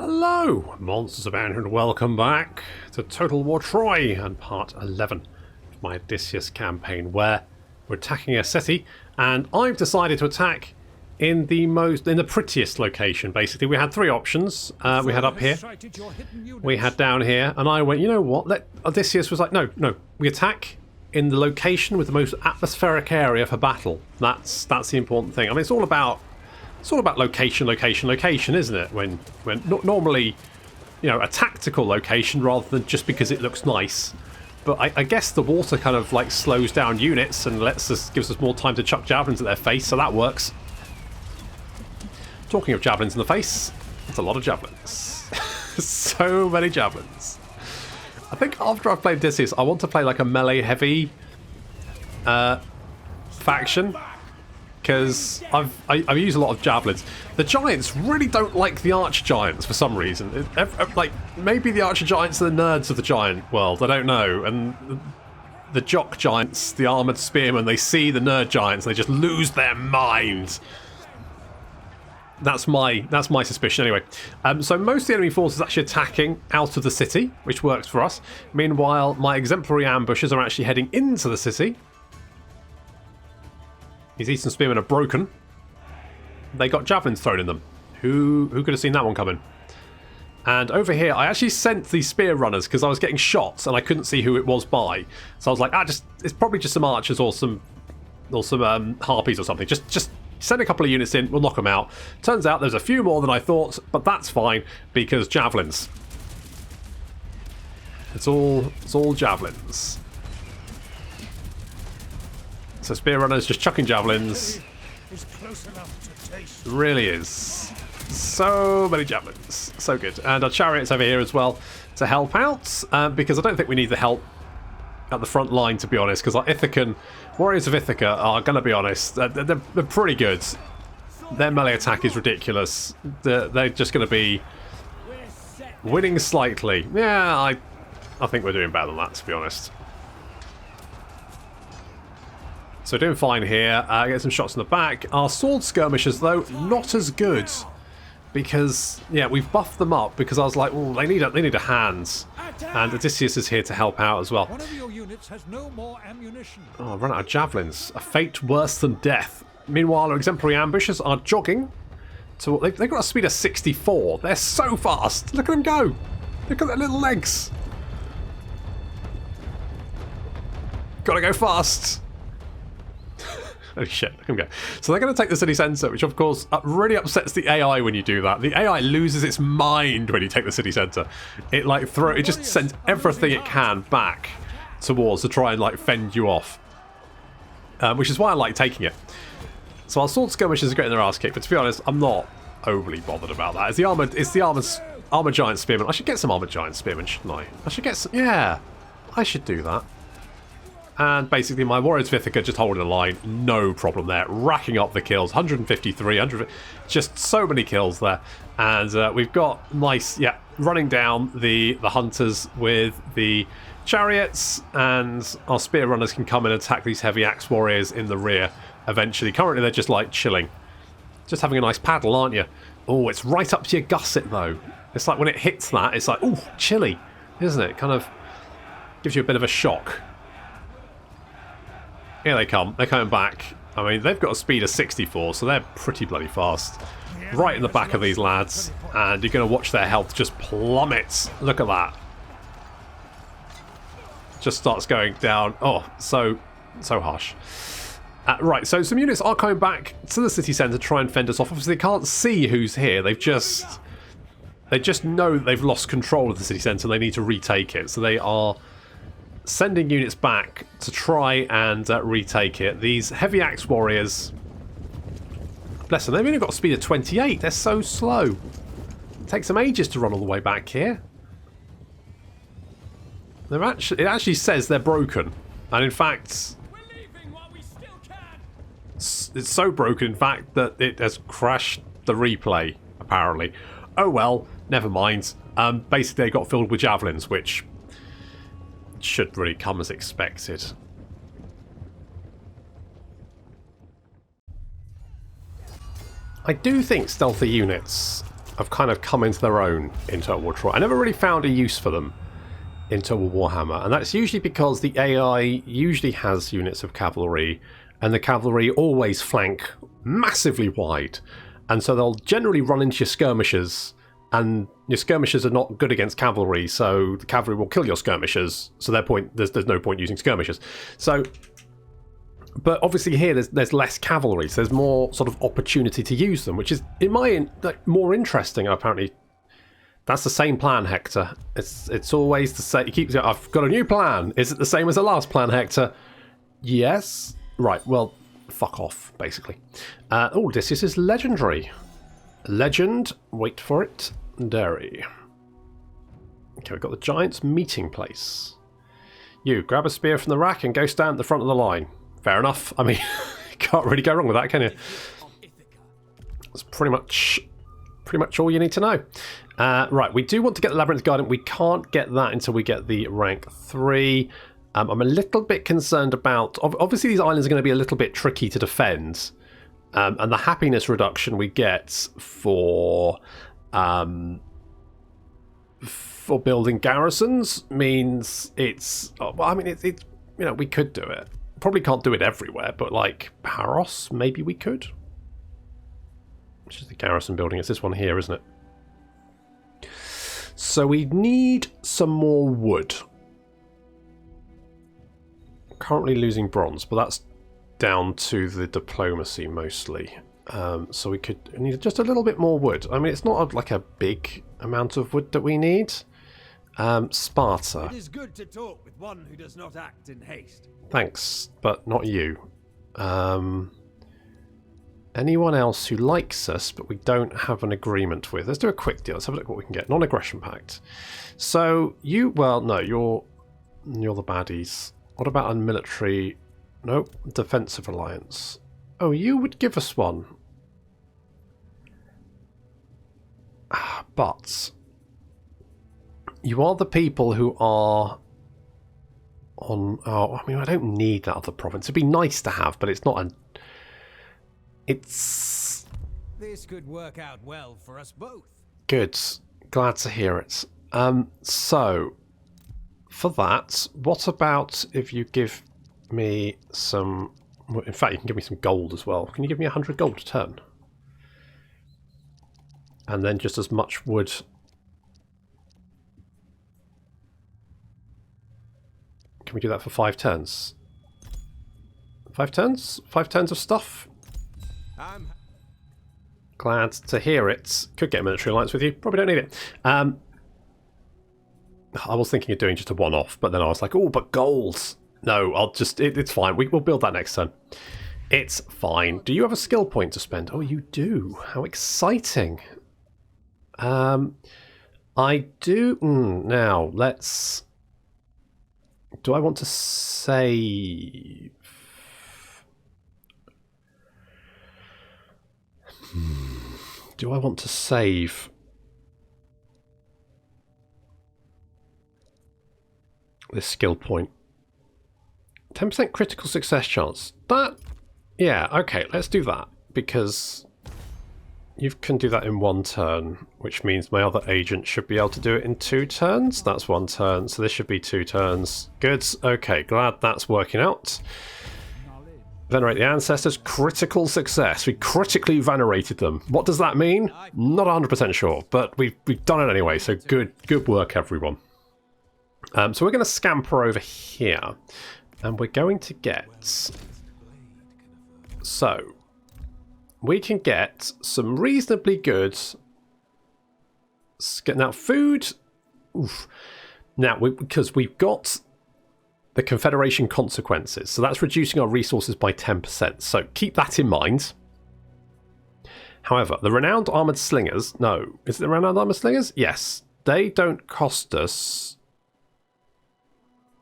Hello, MonstersAbound, and welcome back to Total War Troy and part 11 of my Odysseus campaign, where we're attacking a city, and I've decided to attack in the prettiest location. Basically, we had three options. We had up here, we had down here, and I went, you know what? Odysseus was like, no, we attack in the location with the most atmospheric area for battle. That's the important thing. I mean, it's all about location, isn't it? When normally, you know, a tactical location rather than just because it looks nice. But I guess the water kind of like slows down units and gives us more time to chuck javelins at their face, so that works. Talking of javelins in the face, that's a lot of javelins. So many javelins. I think after I've played Odysseus, I want to play like a melee heavy faction. Because I use a lot of javelins. The giants really don't like the archer giants for some reason. Like, maybe the archer giants are the nerds of the giant world, I don't know. And the jock giants, the armoured spearmen, they see the nerd giants and they just lose their minds. That's my suspicion anyway. So most of the enemy force is actually attacking out of the city, which works for us. Meanwhile, my exemplary ambushers are actually heading into the city. These Eastern Spearmen are broken. They got javelins thrown in them. Who could have seen that one coming? And over here, I actually sent these spear runners because I was getting shots and I couldn't see who it was by. So I was like, it's probably just some archers or some harpies or something. Just send a couple of units in, we'll knock them out. Turns out there's a few more than I thought, but that's fine because javelins. It's all javelins. So spear runners just chucking javelins. Really is. So many javelins. So good. And our chariots over here as well to help out. Because I don't think we need the help at the front line, to be honest. Because our warriors of Ithaca are going to be honest. They're pretty good. Their melee attack is ridiculous. They're just going to be winning slightly. Yeah, I think we're doing better than that, to be honest. So doing fine here. Get some shots in the back. Our sword skirmishers, though, not as good. Because, yeah, we've buffed them up because I was like, oh, they need a hand. And Odysseus is here to help out as well. One of your units has no more ammunition. Oh, I've run out of javelins. A fate worse than death. Meanwhile, our exemplary ambushers are jogging. They've got a speed of 64. They're so fast. Look at them go. Look at their little legs. Gotta go fast. Oh shit, look at them go. So they're going to take the city centre, which of course really upsets the AI when you do that. The AI loses its mind when you take the city centre. It just sends everything it can back towards to try and like fend you off. Which is why I like taking it. So our sword skirmishers are getting their ass kicked, but to be honest, I'm not overly bothered about that. It's the armoured giant spearmen. I should get some armoured giant spearmen, shouldn't I? I should get some. Yeah, I should do that. And basically my warriors of Ithaca just holding the line, no problem there. Racking up the kills, 153, just so many kills there. And we've got nice, yeah, running down the hunters with the chariots, and our spear runners can come and attack these heavy axe warriors in the rear eventually. Currently they're just like chilling. Just having a nice paddle, aren't you? Oh, it's right up to your gusset though. It's like when it hits that, it's like, oh, chilly, isn't it? Kind of gives you a bit of a shock. Here they come. They're coming back. I mean, they've got a speed of 64, so they're pretty bloody fast. Right in the back of these lads, and you're going to watch their health just plummet. Look at that. Just starts going down. Oh, so harsh. Right, so some units are coming back to the city centre to try and fend us off. Obviously, they can't see who's here. They just know that they've lost control of the city centre and they need to retake it. So they are sending units back to try and retake it. These heavy axe warriors, bless them, they've only got a speed of 28. They're so slow. It takes them ages to run all the way back here. It actually says they're broken, and in fact, it's so broken, in fact, that it has crashed the replay, apparently. Oh well, never mind. Basically, they got filled with javelins, which should really come as expected. I do think stealthy units have kind of come into their own in Total War Troy. I never really found a use for them in Total Warhammer, and that's usually because the AI usually has units of cavalry, and the cavalry always flank massively wide, and so they'll generally run into your skirmishers, and your skirmishers are not good against cavalry, so the cavalry will kill your skirmishers, so there's no point using skirmishers. So, but obviously here there's less cavalry, so there's more sort of opportunity to use them, which is, in my more interesting. Apparently, that's the same plan, Hector. It's always the same. He keeps going, I've got a new plan. Is it the same as the last plan, Hector? Yes. Right, well, fuck off, basically. Odysseus is legendary. Legend, wait for it, dairy. Okay, we've got the Giants meeting place. You, grab a spear from the rack and go stand at the front of the line. Fair enough. I mean, you can't really go wrong with that, can you? That's pretty much all you need to know. Right, we do want to get the Labyrinth Guardian. We can't get that until we get the rank 3. I'm a little bit concerned about... Obviously, these islands are going to be a little bit tricky to defend. And the happiness reduction we get for building garrisons means it's... Well, I mean, it's you know, we could do it. Probably can't do it everywhere, but like Paros, maybe we could. Which is the garrison building. It's this one here, isn't it? So we need some more wood. Currently losing bronze, but that's down to the diplomacy mostly. So we could need just a little bit more wood. I mean, it's not like a big amount of wood that we need. Sparta. It is good to talk with one who does not act in haste. Thanks, but not you. Anyone else who likes us, but we don't have an agreement with? Let's do a quick deal. Let's have a look at what we can get. Non-aggression pact. So you, well, no, you're the baddies. What about a military? Nope. Defensive alliance. Oh, you would give us one. But you are the people who are on... Oh, I mean, I don't need that other province. It'd be nice to have, but it's not a... It's... This could work out well for us both. Good. Glad to hear it. So, for that, what about if you give me some... In fact, you can give me some gold as well. Can you give me 100 gold a turn? And then just as much wood... Can we do that for 5 turns? 5 turns? 5 turns of stuff? Glad to hear it. Could get a military alliance with you. Probably don't need it. I was thinking of doing just a one-off, but then I was like, oh, but gold. No, I'll just... it's fine. We'll build that next turn. It's fine. Do you have a skill point to spend? Oh, you do. How exciting. I do... now, let's... Do I want to save... Do I want to save... this skill point? 10% critical success chance. That... yeah, okay, let's do that. Because you can do that in 1 turn, which means my other agent should be able to do it in 2 turns. That's 1 turn, so this should be 2 turns. Good, okay, glad that's working out. Venerate the ancestors. Critical success. We critically venerated them. What does that mean? Not 100% sure, but we've done it anyway, so good work, everyone. So we're going to scamper over here, and we're going to get... So, we can get some reasonably good... Now, food... Oof. Now, because we've got... the Confederation consequences. So that's reducing our resources by 10%. So keep that in mind. However, the Renowned Armoured Slingers... No. Is it the Renowned Armoured Slingers? Yes. They don't cost us...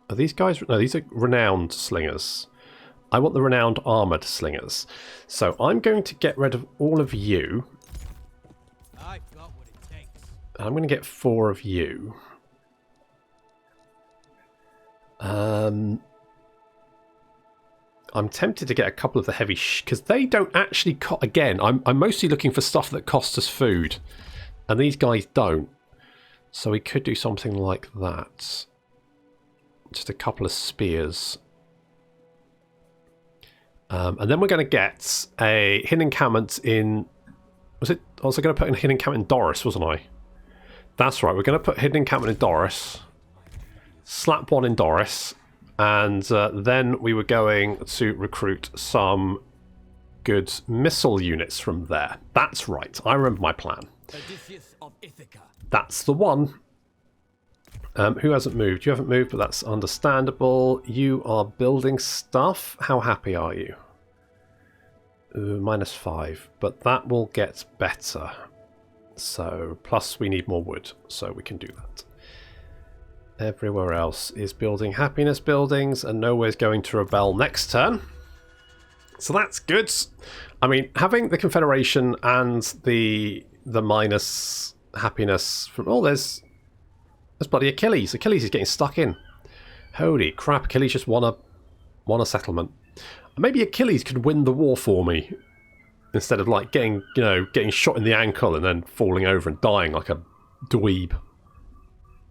Are these guys... No, these are Renowned Slingers. I want the Renowned Armoured Slingers. So I'm going to get rid of all of you. I've got what it takes. I'm going to get 4 of you. I'm tempted to get a couple of the heavy because they don't actually again, I'm mostly looking for stuff that costs us food. And these guys don't. So we could do something like that. Just a couple of spears. And then we're going to get a hidden encampment in... Was it? I was going to put a hidden encampment in Doris, wasn't I? That's right. We're going to put hidden encampment in Doris. Slap one in Doris. And then we were going to recruit some good missile units from there. That's right. I remember my plan. Odysseus of Ithaca. That's the one. Who hasn't moved? You haven't moved, but that's understandable. You are building stuff. How happy are you? -5, but that will get better. So, plus we need more wood, so we can do that. Everywhere else is building happiness buildings, and nowhere's going to rebel next turn. So that's good. I mean, having the Confederation and the minus happiness from... Oh, there's bloody Achilles. Achilles is getting stuck in. Holy crap, Achilles just won a settlement. Maybe Achilles could win the war for me. Instead of like getting shot in the ankle and then falling over and dying like a dweeb.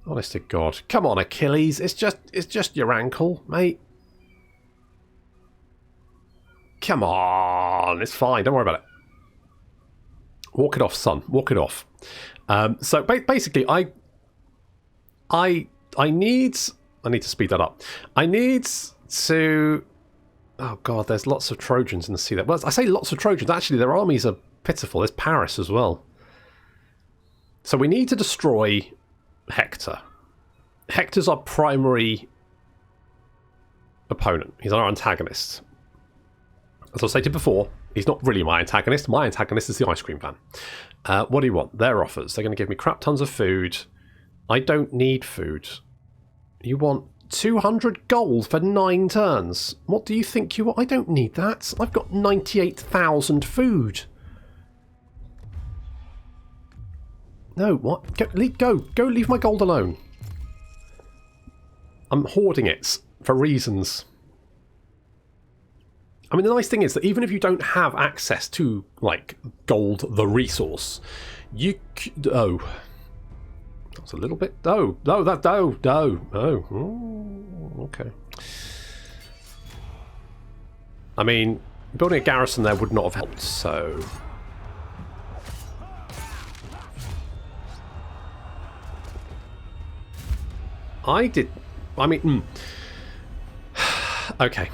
Honest to God. Come on, Achilles. It's just your ankle, mate. Come on. It's fine. Don't worry about it. Walk it off, son. Walk it off. So basically, I need to speed that up. I need to... Oh god, there's lots of Trojans in the sea there. Well, I say lots of Trojans. Actually, their armies are pitiful. There's Paris as well. So we need to destroy Hector. Hector's our primary opponent. He's our antagonist. As I stated before, he's not really my antagonist. My antagonist is the ice cream van. What do you want? Their offers. They're going to give me crap tons of food. I don't need food. You want 200 gold for 9 turns. What do you think you want? I don't need that. I've got 98,000 food. No, what? Go, leave my gold alone. I'm hoarding it for reasons. I mean, the nice thing is that even if you don't have access to, like, gold, the resource, you... Oh... That's a little bit... Oh, okay. I mean, building a garrison there would not have helped, so... Okay.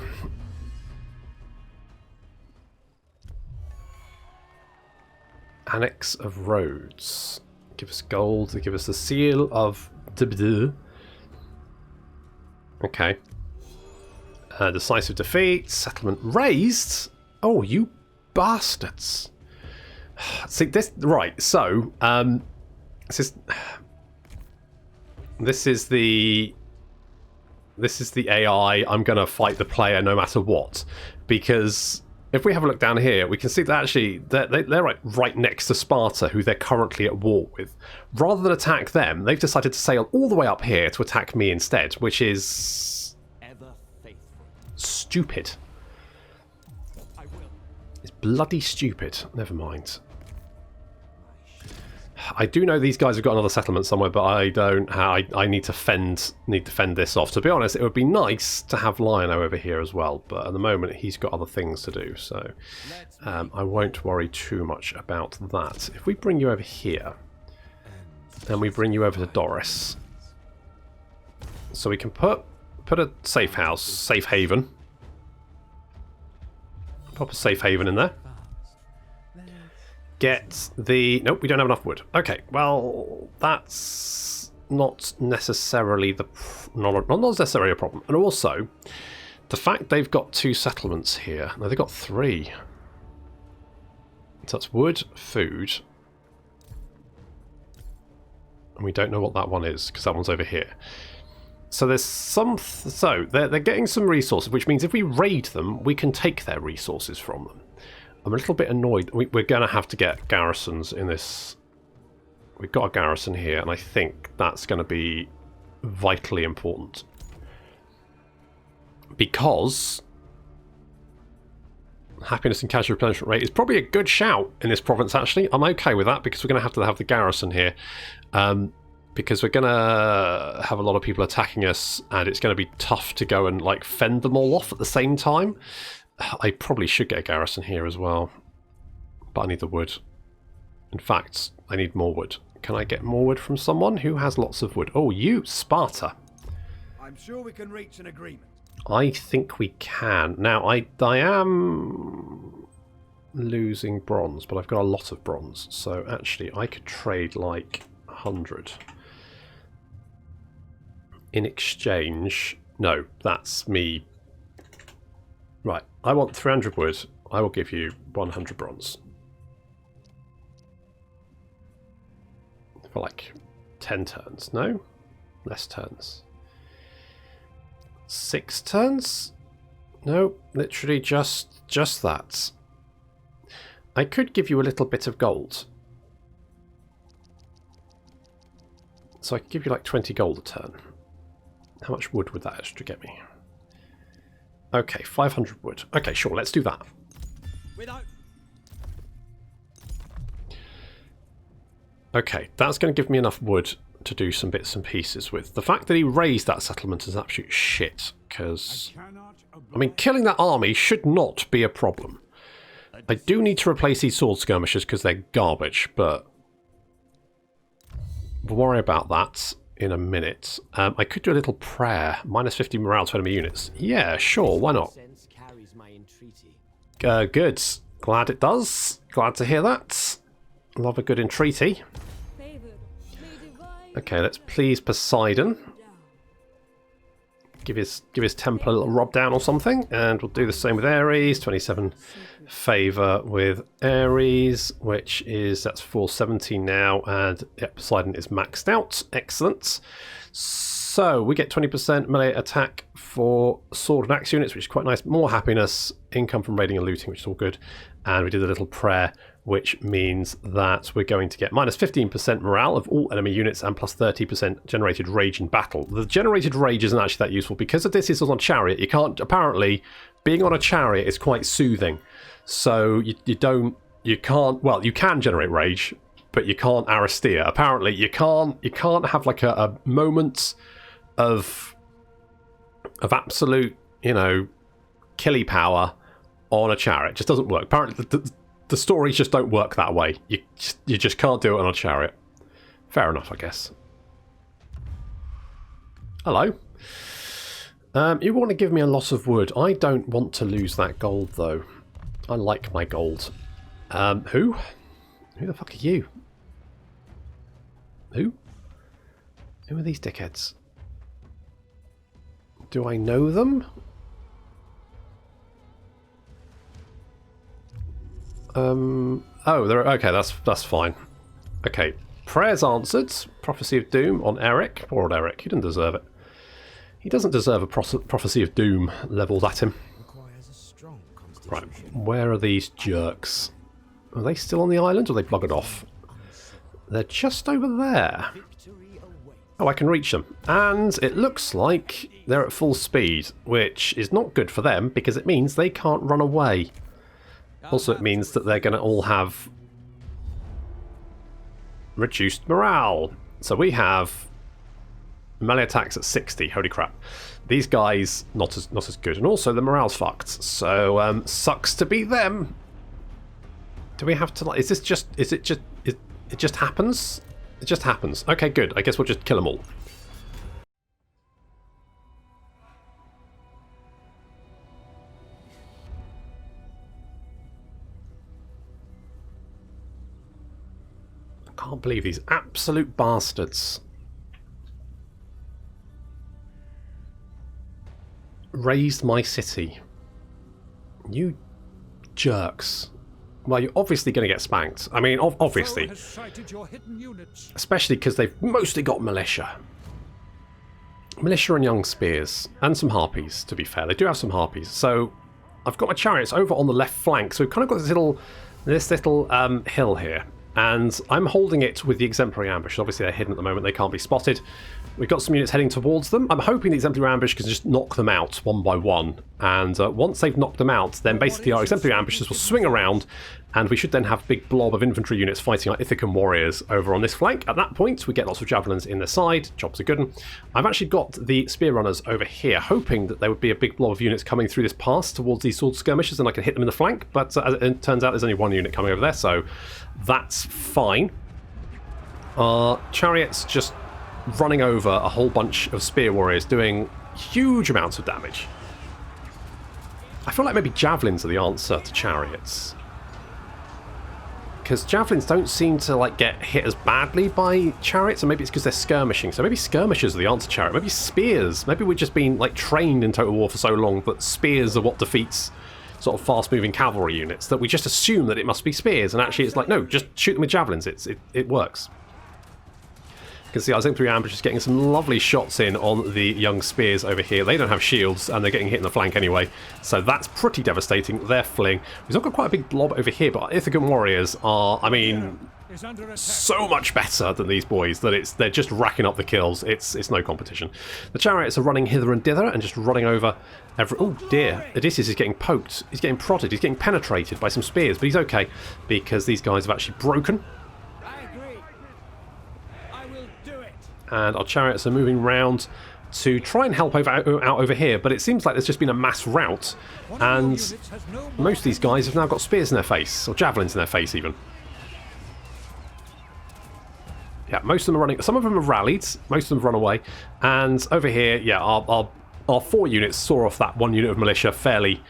Annex of Rhodes. Give us gold. They give us the seal of... Okay. Decisive defeat. Settlement raised. Oh, you bastards. See, this... Right, so... This is the AI. I'm going to fight the player no matter what. Because... If we have a look down here, we can see that actually they're right next to Sparta, who they're currently at war with. Rather than attack them, they've decided to sail all the way up here to attack me instead, which is... Ever faithful. Stupid. I will. It's bloody stupid. Never mind. I do know these guys have got another settlement somewhere, but I don't. I need to fend this off. To be honest, it would be nice to have Lion-O over here as well, but at the moment he's got other things to do, so I won't worry too much about that. If we bring you over here, and we bring you over to Doris, so we can put a safe house, safe haven. Pop a safe haven in there. Get the... Nope, we don't have enough wood. Okay, well, that's not necessarily not necessarily a problem. And also, the fact they've got 2 settlements here... No, they've got 3. So that's wood, food. And we don't know what that one is, because that one's over here. So there's some... So, they're getting some resources, which means if we raid them, we can take their resources from them. I'm a little bit annoyed. We're going to have to get garrisons in this. We've got a garrison here, and I think that's going to be vitally important. Because... Happiness and casual replenishment rate is probably a good shout in this province, actually. I'm okay with that because we're going to have the garrison here. Because we're going to have a lot of people attacking us, and it's going to be tough to go and like fend them all off at the same time. I probably should get a garrison here as well. But I need the wood. In fact, I need more wood. Can I get more wood from someone who has lots of wood? Oh, you, Sparta. I'm sure we can reach an agreement. I think we can. Now, I am losing bronze, but I've got a lot of bronze. So actually, I could trade like 100. In exchange... No, that's me. Right, I want 300 wood. I will give you 100 bronze. For like 10 turns. No? Less turns. 6 turns? No, literally just that. I could give you a little bit of gold. So I could give you like 20 gold a turn. How much wood would that extra get me? Okay, 500 wood. Okay, sure, let's do that. Without Okay, that's going to give me enough wood to do some bits and pieces with. The fact that he raised that settlement is absolute shit, because... I mean, killing that army should not be a problem. I do need to replace these sword skirmishers because they're garbage, but... we'll worry about that in a minute. I could do a little prayer. Minus 50 morale to enemy units. Yeah, sure, why not? sense carries my entreaty. Good. Glad it does. Glad to hear that. Love a good entreaty. Okay, let's please Poseidon. Give his temple a little rub down or something, and we'll do the same with Ares. 27 favour with Ares, which is that's 470 now, and yep, Poseidon is maxed out. Excellent. So we get 20% melee attack for sword and axe units, which is quite nice. More happiness, income from raiding and looting, which is all good. And we did a little prayer, which means that we're going to get minus 15% morale of all enemy units and plus 30% generated rage in battle. The generated rage isn't actually that useful because Odysseus was on chariot. You can't, apparently, being on a chariot is quite soothing. So you can generate rage, but you can't Aristia. Apparently, you can't have like a moment of absolute, killy power on a chariot. It just doesn't work. Apparently, the stories just don't work that way. You just can't do it on a chariot. Fair enough, I guess. Hello. You want to give me a lot of wood. I don't want to lose that gold, though. I like my gold. Who? Who the fuck are you? Who? Who are these dickheads? Do I know them? Oh, they're okay. That's fine. Okay, prayers answered. Prophecy of doom on Eric. Poor old Eric. He didn't deserve it. He doesn't deserve a prophecy of doom levelled at him. Right, where are these jerks? Are they still on the island, or are they buggered off? They're just over there. Oh, I can reach them. And it looks like they're at full speed, which is not good for them because it means they can't run away. Also, it means that they're going to all have reduced morale. So we have melee attacks at 60. Holy crap. These guys, not as good. And also, the morale's fucked. So, sucks to be them. Do we have to, like, it just happens? It just happens. Okay, good. I guess we'll just kill them all. I can't believe these absolute bastards raised my city. You jerks. Well, you're obviously going to get spanked. I mean, obviously. Especially because they've mostly got militia. Militia and young spears. And some harpies, to be fair. They do have some harpies. So, I've got my chariots over on the left flank. So we've kind of got this little hill here. And I'm holding it with the exemplary ambush. Obviously they're hidden at the moment, they can't be spotted. We've got some units heading towards them. I'm hoping the exemplary ambush can just knock them out one by one. And once they've knocked them out, then basically our exemplary ambushes will swing around, and we should then have a big blob of infantry units fighting our Ithacan warriors over on this flank. At that point, we get lots of javelins in their side. Job's a good one. I've actually got the spear runners over here, hoping that there would be a big blob of units coming through this pass towards these sword skirmishers, and I can hit them in the flank. But as it turns out, there's only one unit coming over there, so that's fine. Our chariots just running over a whole bunch of spear warriors, doing huge amounts of damage. I feel like maybe javelins are the answer to chariots, because javelins don't seem to like get hit as badly by chariots, and maybe it's because they're skirmishing. So maybe skirmishers are the answer to chariot. Maybe spears. Maybe we've just been like trained in Total War for so long that spears are what defeats sort of fast-moving cavalry units, that we just assume that it must be spears, and actually it's like, no, just shoot them with javelins. It works. You can see our exemplary ambush is getting some lovely shots in on the young spears over here. They don't have shields, and they're getting hit in the flank anyway, so that's pretty devastating. They're fleeing. We've got quite a big blob over here, but our Ithacan warriors are, I mean, so much better than these boys that they're just racking up the kills. It's no competition. The chariots are running hither and dither and just running over every... Oh dear, Odysseus is getting poked. He's getting prodded. He's getting penetrated by some spears, but he's okay because these guys have actually broken. And our chariots are moving round to try and help out over here, but it seems like there's just been a mass rout, and most of these guys have now got spears in their face, or javelins in their face even. Yeah, most of them are running. Some of them have rallied, most of them have run away, and over here, yeah, our 4 units saw off that 1 unit of militia fairly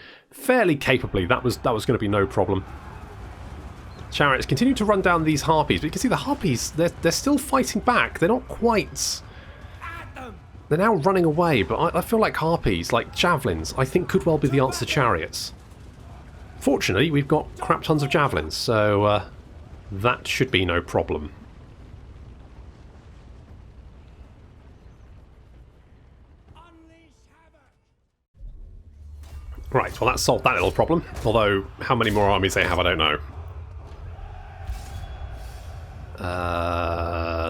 capably. That was going to be no problem. Chariots continue to run down these harpies, but you can see the harpies, they're still fighting back. They're not quite... They're now running away, but I feel like harpies, like javelins, I think could well be the answer to chariots. Fortunately, we've got crap tons of javelins, so that should be no problem. Right, well that solved that little problem, although how many more armies they have, I don't know.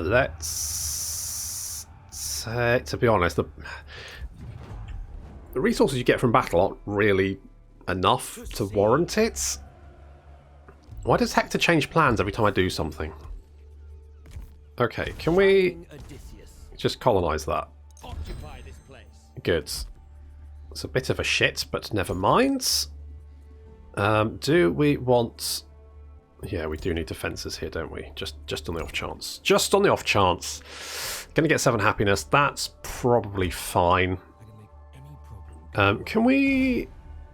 Let's say, to be honest, the resources you get from battle aren't really enough to warrant it. Why does Hector change plans every time I do something? Okay, can we just colonize that? Good. It's a bit of a shit, but never mind. Do we want... Yeah, we do need defences here, don't we? Just on the off chance. Just on the off chance. Gonna get 7 happiness. That's probably fine. Can we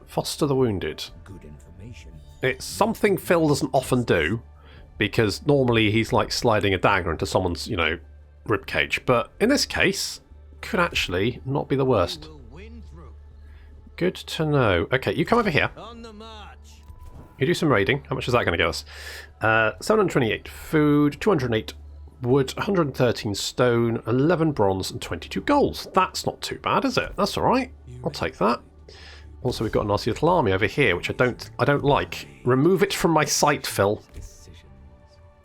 foster the wounded? Good information. It's something Phil doesn't often do, because normally he's like sliding a dagger into someone's, you know, ribcage. But in this case, could actually not be the worst. Good to know. Okay, you come over here. On the march. You do some raiding. How much is that going to get us? 728 food, 208 wood, 113 stone, 11 bronze, and 22 gold. That's not too bad, is it? That's all right. I'll take that. Also, we've got a nasty little army over here, which I don't like. Remove it from my sight, Phil.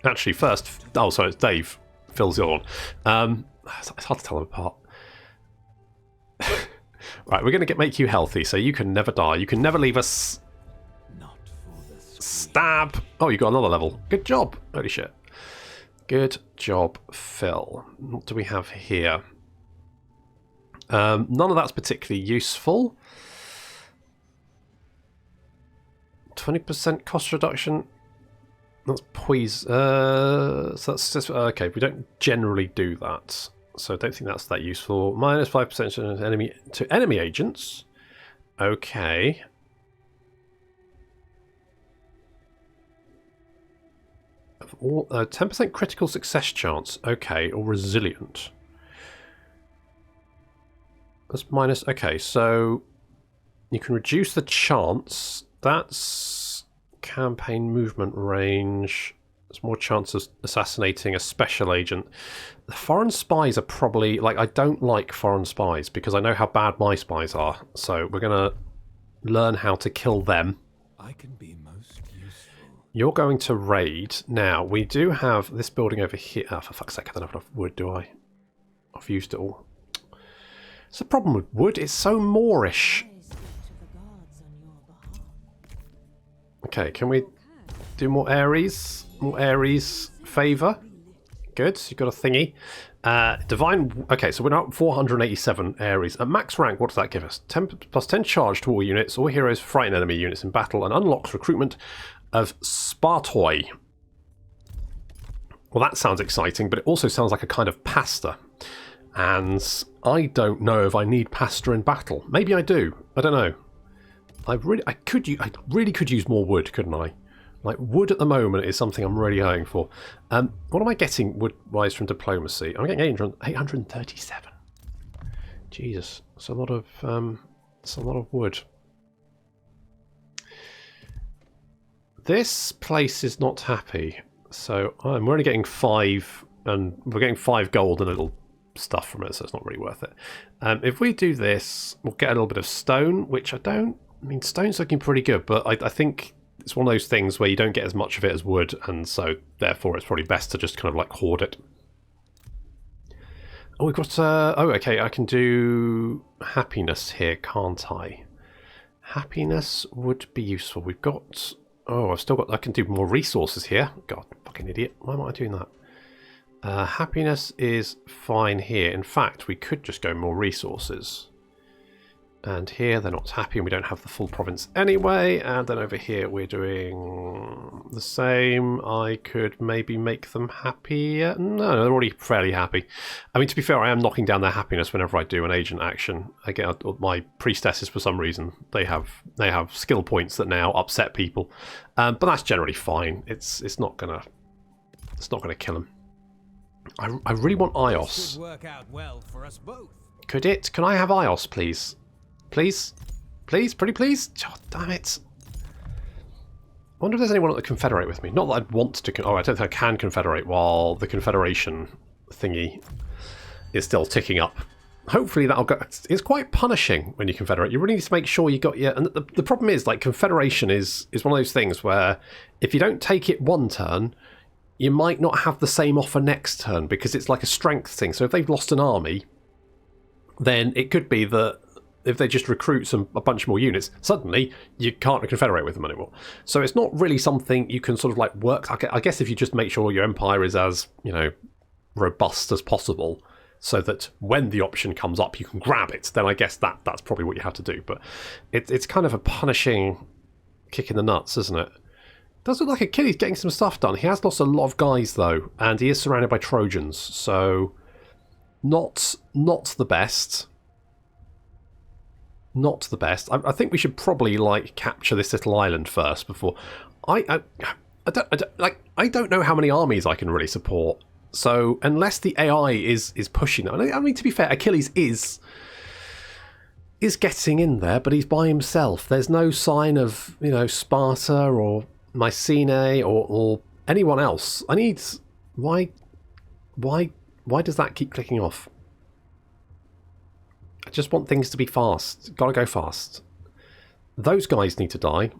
Actually, first... Oh, sorry, it's Dave. Phil's the other one. It's hard to tell them apart. Right, we're going to make you healthy, so you can never die. You can never leave us... Stab! Oh, you got another level. Good job. Holy shit. Good job, Phil. What do we have here? None of that's particularly useful. 20% cost reduction. That's poison. So that's just... Okay, we don't generally do that. So I don't think that's that useful. Minus 5% to enemy agents. Okay. 10% critical success chance. Okay, or resilient. That's minus... Okay, so you can reduce the chance. That's campaign movement range. There's more chance of assassinating a special agent. The foreign spies are probably... Like, I don't like foreign spies because I know how bad my spies are. So we're going to learn how to kill them. I can be most useful. You're going to raid. Now, we do have this building over here. Oh, for fuck's sake, I don't have enough wood, do I? I've used it all. It's the problem with wood. It's so Moorish. Okay, can we do more Ares? More Ares favour. Good, so you've got a thingy. Divine... Okay, so we're now at 487 Ares. At max rank, what does that give us? 10 plus 10 charge to all units. All heroes frighten enemy units in battle and unlocks recruitment of Spartoi. Well, that sounds exciting, but it also sounds like a kind of pasta. And I don't know if I need pasta in battle. Maybe I do. I don't know. I really could use more wood, couldn't I? Like, wood at the moment is something I'm really eyeing for. What am I getting wood-wise from diplomacy? I'm getting 837. Jesus, it's a lot of wood. This place is not happy, so we're only getting 5, and we're getting 5 gold and a little stuff from it, so it's not really worth it. If we do this, we'll get a little bit of stone, which I mean, stone's looking pretty good, but I think it's one of those things where you don't get as much of it as wood, and so therefore it's probably best to just kind of like hoard it. Oh, we've got... oh, okay, I can do happiness here, can't I? Happiness would be useful. We've got... Oh, I've still got... I can do more resources here. God, fucking idiot. Why am I doing that? Happiness is fine here. In fact, we could just go more resources. And here they're not happy and we don't have the full province anyway. And then over here we're doing the same. I could maybe make them happier. No, they're already fairly happy. I mean, to be fair, I am knocking down their happiness whenever I do an agent action. Again, my priestesses, for some reason, they have skill points that now upset people. But that's generally fine. It's not gonna kill them. I really want Ios. This could work out well for us both. Could it? Can I have Ios, please? Please? Please? Pretty please? Oh, damn it. I wonder if there's anyone that would confederate with me. Not that I'd want to... Oh, I don't think I can confederate while the confederation thingy is still ticking up. Hopefully that'll go... It's quite punishing when you confederate. You really need to make sure you got your... And the problem is, like, confederation is one of those things where if you don't take it one turn, you might not have the same offer next turn because it's like a strength thing. So if they've lost an army, then it could be that if they just recruit a bunch more units, suddenly you can't confederate with them anymore. So it's not really something you can sort of like work... I guess if you just make sure your empire is as, you know, robust as possible so that when the option comes up you can grab it, then I guess that's probably what you have to do. But it's kind of a punishing kick in the nuts, isn't it? Does look like Achilles getting some stuff done. He has lost a lot of guys though, and he is surrounded by Trojans, so not the best. Not the best. I think we should probably like capture this little island first before. I don't know how many armies I can really support. So unless the AI is pushing them, I mean, to be fair, Achilles is getting in there, but he's by himself. There's no sign of, you know, Sparta or Mycenae or anyone else. I need... Why does that keep clicking off? I just want things to be fast. Gotta go fast. Those guys need to die.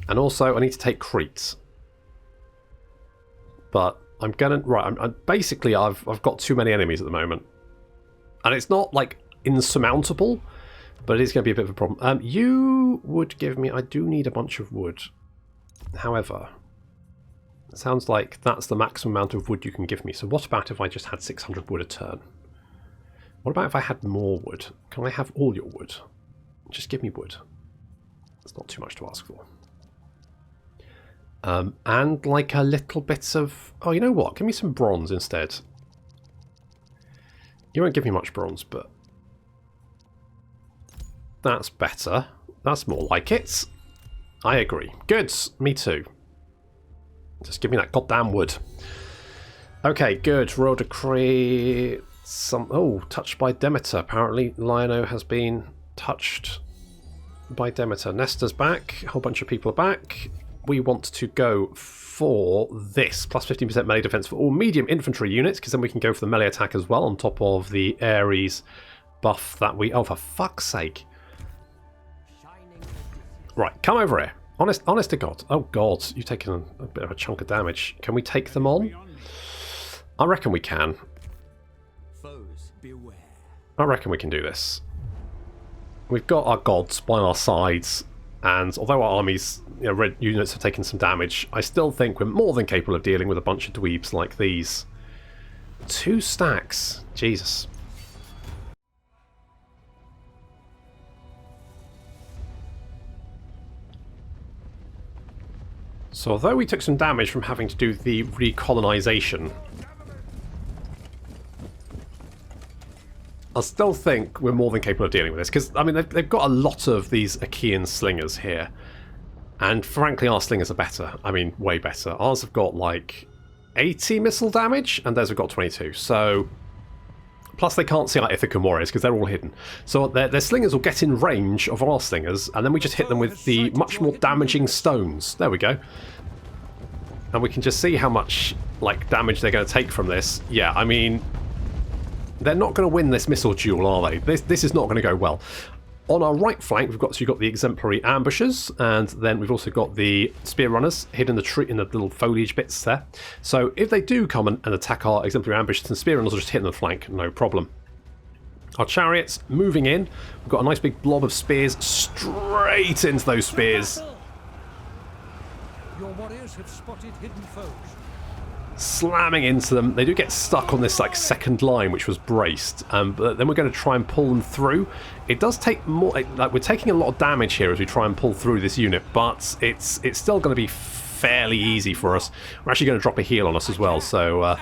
And also, I need to take Crete. But I'm gonna... Right, basically, I've got too many enemies at the moment. And it's not, like, insurmountable, but it is going to be a bit of a problem. You would give me... I do need a bunch of wood. However... It sounds like that's the maximum amount of wood you can give me. So what about if I just had 600 wood a turn? What about if I had more wood? Can I have all your wood? Just give me wood. It's not too much to ask for. And like a little bit of... Oh, you know what? Give me some bronze instead. You won't give me much bronze, but... That's better. That's more like it. I agree. Good. Me too. Just give me that goddamn wood. Okay, good. Royal decree. Touched by Demeter. Apparently, Lion-O has been touched by Demeter. Nestor's back. A whole bunch of people are back. We want to go for this. Plus 15% melee defense for all medium infantry units, because then we can go for the melee attack as well, on top of the Ares buff that we... Oh, for fuck's sake. Right, come over here. Honest to God. Oh God, you've taken a bit of a chunk of damage. Can we take them on? I reckon we can. Foes beware. I reckon we can do this. We've got our gods by our sides, and although our armies, red units have taken some damage, I still think we're more than capable of dealing with a bunch of dweebs like these. 2 stacks. Jesus. So although we took some damage from having to do the recolonization, I still think we're more than capable of dealing with this, because, I mean, they've got a lot of these Achaean slingers here, and frankly our slingers are better. I mean, way better. Ours have got, like, 80 missile damage, and theirs have got 22, so... Plus they can't see our Ithacan warriors, because they're all hidden. So their slingers will get in range of our slingers, and then we just hit them with the much more damaging stones. There we go. And we can just see how much, like, damage they're going to take from this. Yeah, I mean... They're not going to win this missile duel, are they? This is not going to go well. On our right flank, we've got the exemplary ambushers, and then we've also got the spear runners hidden in the tree, in the little foliage bits there. So if they do come and attack our exemplary ambushers, and spear runners will just hit the flank, no problem. Our chariots moving in. We've got a nice big blob of spears straight into those spears. Your warriors have spotted hidden foes. Slamming into them. They do get stuck on this like second line, which was braced, but then we're going to try and pull them through. It does take more, like, we're taking a lot of damage here as we try and pull through this unit, but it's still going to be fairly easy for us. We're actually going to drop a heal on us as well, so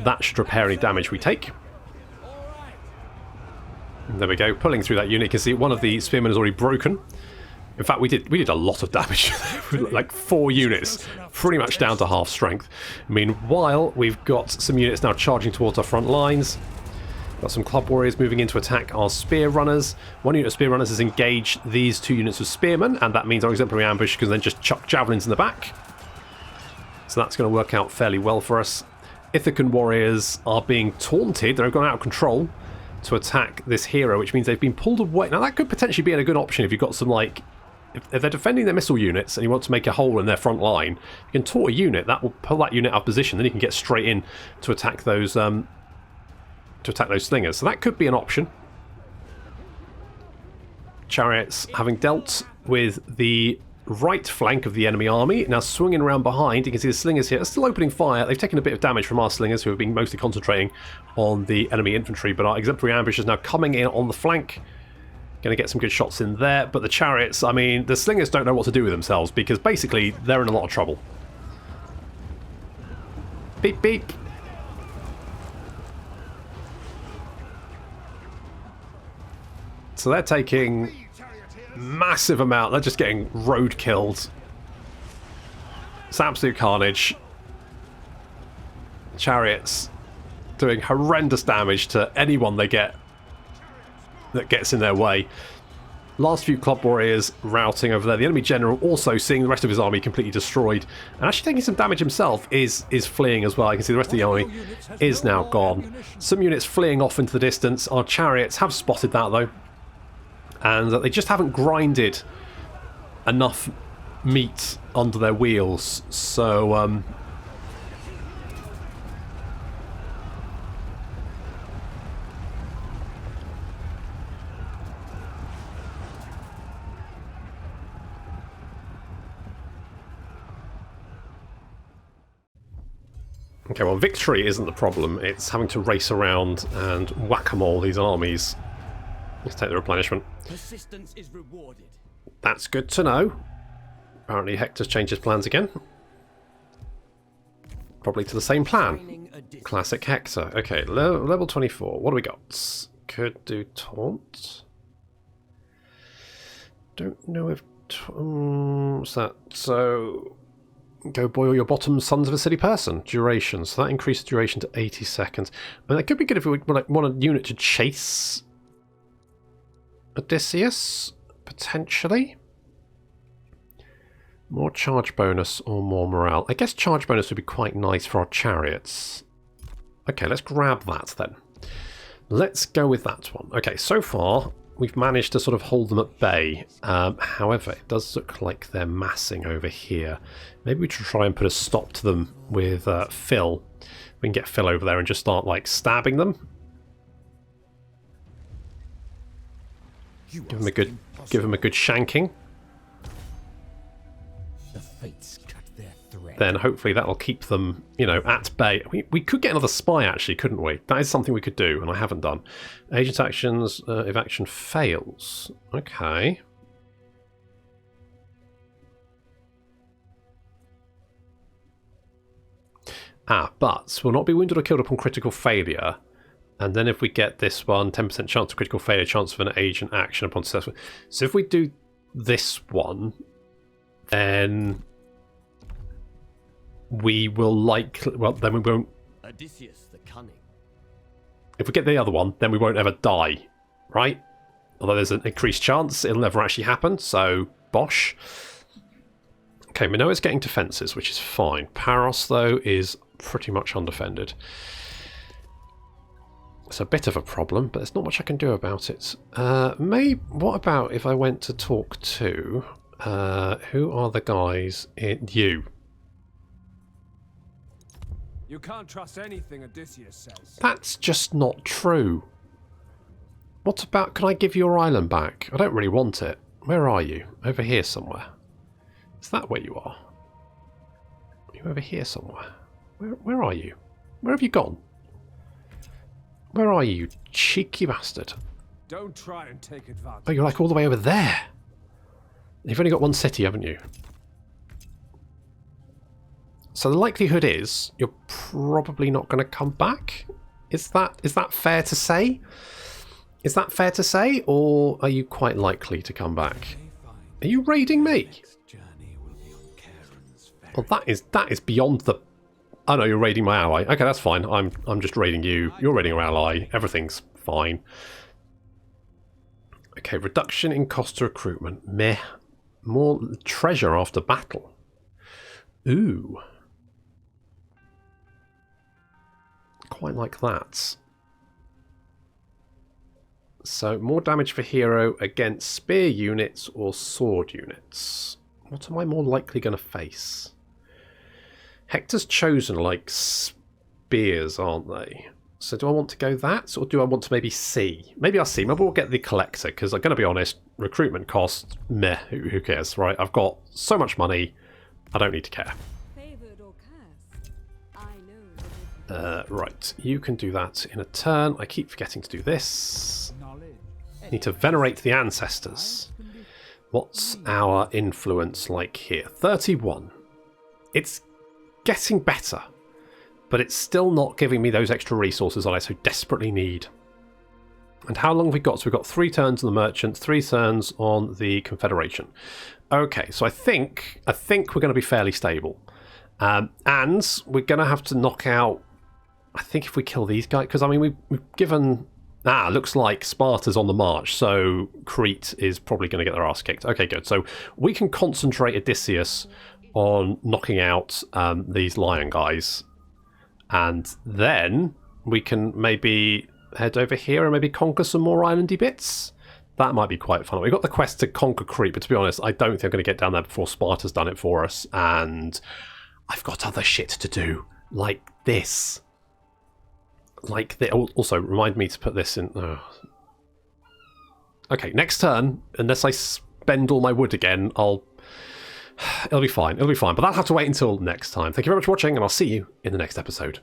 that should repair any damage we take. And there we go, pulling through that unit. You can see one of the spearmen is already broken. In fact, we did a lot of damage, like 4 units, pretty much down to half strength. Meanwhile, we've got some units now charging towards our front lines. Got some club warriors moving in to attack our spear runners. 1 unit of spear runners has engaged these 2 units of spearmen, and that means our exemplary ambush can then just chuck javelins in the back. So that's going to work out fairly well for us. Ithacan warriors are being taunted. They've gone out of control to attack this hero, which means they've been pulled away. Now, that could potentially be a good option if you've got some, like... If they're defending their missile units and you want to make a hole in their front line, you can taunt a unit, that will pull that unit out of position, then you can get straight in to attack those slingers. So that could be an option. Chariots, having dealt with the right flank of the enemy army, now swinging around behind. You can see the slingers here are still opening fire. They've taken a bit of damage from our slingers, who have been mostly concentrating on the enemy infantry, but our exemplary ambush is now coming in on the flank. Going to get some good shots in there, but the chariots, I mean, the slingers don't know what to do with themselves, because basically they're in a lot of trouble. Beep, beep. So they're taking massive amount. They're just getting road killed. It's absolute carnage. Chariots doing horrendous damage to anyone they get that gets in their way. Last few club warriors routing over there. The enemy general also seeing the rest of his army completely destroyed, and actually taking some damage himself is fleeing as well. You can see the rest of the army is now gone. Some units fleeing off into the distance. Our chariots have spotted that though, and they just haven't grinded enough meat under their wheels. So okay, well, victory isn't the problem. It's having to race around and whack-a-mole these armies. Let's take the replenishment. Persistence is rewarded. That's good to know. Apparently Hector's changed his plans again. Probably to the same plan. Classic Hector. Okay, level 24. What do we got? Could do taunt. Don't know if... what's that? So... Go boil your bottom, sons of a city person. Duration. So that increases duration to 80 seconds. I mean, that could be good if we want a unit to chase Odysseus, potentially. More charge bonus or more morale. I guess charge bonus would be quite nice for our chariots. Okay, let's grab that then. Let's go with that one. Okay, so far we've managed to sort of hold them at bay. However, it does look like they're massing over here. Maybe we should try and put a stop to them with Phil. We can get Phil over there and just start like stabbing them. Give him a good shanking. The fates cut their thread. Then hopefully that'll keep them, you know, at bay. We could get another spy, actually, couldn't we? That is something we could do, and I haven't done. Agent actions, if action fails. Okay. But will not be wounded or killed upon critical failure. And then if we get this one, 10% chance of critical failure, chance of an agent action upon successful. So if we do this one, then we will likely... Well, then we won't... Odysseus the cunning. If we get the other one, then we won't ever die, right? Although there's an increased chance it'll never actually happen, so bosh. Okay, Minoa's getting defences, which is fine. Paros, though, is pretty much undefended. It's a bit of a problem, but there's not much I can do about it. What about if I went to talk to... who are the guys in... You. You can't trust anything Odysseus says. That's just not true. What about... Can I give your island back? I don't really want it. Where are you? Over here somewhere. Is that where you are? Are you over here somewhere? Where are you? Where have you gone? Where are you, cheeky bastard? Don't try and take advantage. Oh, you're like all the way over there. You've only got one city, haven't you? So the likelihood is you're probably not going to come back. Is that fair to say? Is that fair to say, or are you quite likely to come back? Are you raiding me? Well, that is beyond the... Oh no, you're raiding my ally. Okay, that's fine. I'm just raiding you. You're raiding our ally. Everything's fine. Okay, reduction in cost to recruitment. Meh. More treasure after battle. Ooh. Quite like that. So, more damage for hero against spear units or sword units. What am I more likely going to face? Hector's chosen like spears, aren't they? So do I want to go that, or do I want to maybe C? Maybe I'll C. Maybe we'll get the collector, because I'm going to be honest, recruitment cost, meh, who cares, right? I've got so much money, I don't need to care. Favored or cursed, I know. Right, you can do that in a turn. I keep forgetting to do this. Need to venerate the ancestors. What's our influence like here? 31. It's getting better, but it's still not giving me those extra resources that I so desperately need. And how long have we got? So we've got 3 turns on the merchant, 3 turns on the confederation. Okay, so I think we're going to be fairly stable, and we're going to have to knock out. I think if we kill these guys, because I mean we've given. Looks like Sparta's on the march, so Crete is probably going to get their ass kicked. Okay, good. So we can concentrate Odysseus on knocking out these lion guys, and then we can maybe head over here and maybe conquer some more islandy bits. That might be quite fun. We've got the quest to conquer Crete, but to be honest, I don't think I'm going to get down there before Sparta's done it for us, and I've got other shit to do, like this. Also, remind me to put this in... Okay, next turn, unless I spend all my wood again, it'll be fine. It'll be fine, but that'll have to wait until next time. Thank you very much for watching, and I'll see you in the next episode.